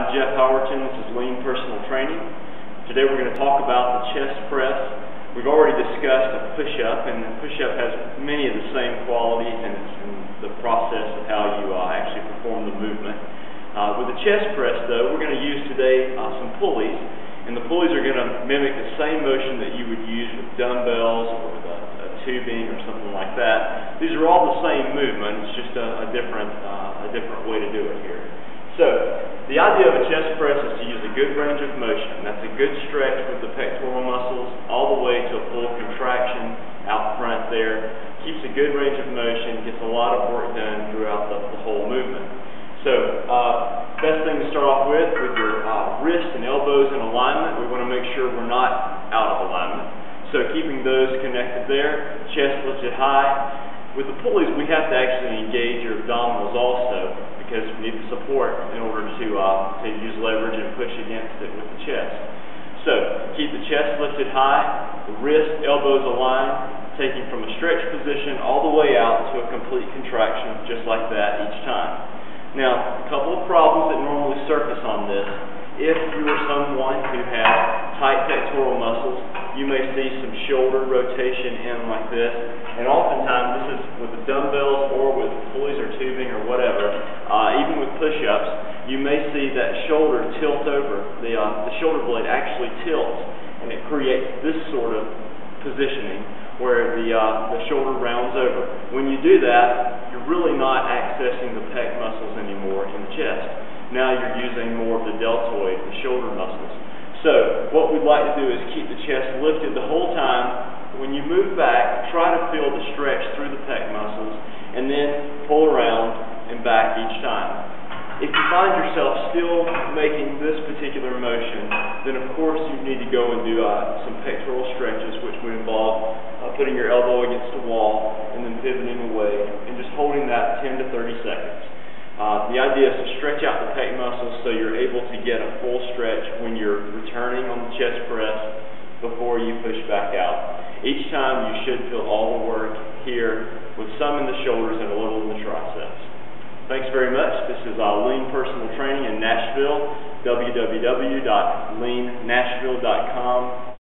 I'm Jeff Howerton. This is Lean Personal Training. Today we're going to talk about the chest press. We've already discussed a push-up, and the push-up has many of the same qualities in the process of how you actually perform the movement. With the chest press, though, we're going to use today some pulleys, and the pulleys are going to mimic the same motion that you would use with dumbbells or with a tubing or something like that. These are all the same movement. It's just a different way to do it here. So, the idea of a chest press is to use a good range of motion. That's a good stretch with the pectoral muscles all the way to a full contraction out front there. Keeps a good range of motion, gets a lot of work done throughout the whole movement. So, best thing to start off with your wrists and elbows in alignment. We want to make sure we're not out of alignment. So, keeping those connected there, chest lifted high. With the pulleys, we have to actually engage your abdominals also, because we need the support in order to use leverage and push against it with the chest. So, keep the chest lifted high, the wrist, elbows aligned, taking from a stretch position all the way out to a complete contraction, just like that each time. Now, a couple of problems that normally surface on this. If you are someone who has tight pectoral muscles, you may see some shoulder rotation in like this, and oftentimes this is with the dumbbells or with pulleys or tubing or whatever, even with push-ups, you may see that shoulder tilt over. The shoulder blade actually tilts, and it creates this sort of positioning where the shoulder rounds over. When you do that, you're really not accessing the pec muscles anymore in the chest. Now you're using more of the deltoid, the shoulder muscles. So what we'd like to do is keep the chest lifted the whole time. When you move back, try to feel the stretch through the pec muscles, and then pull around and back each time. If you find yourself still making this particular motion, then of course you need to go and do some pectoral stretches, which would involve putting your elbow against the wall and then pivoting away and just holding that 10 to 30 seconds. The idea is to stretch out the pec muscles so you're able to get a full stretch when you're returning on the chest press before you push back out. Each time you should feel all the work here, with some in the shoulders and a little in the triceps. Thanks very much. This is Lean Personal Training in Nashville, www.leannashville.com.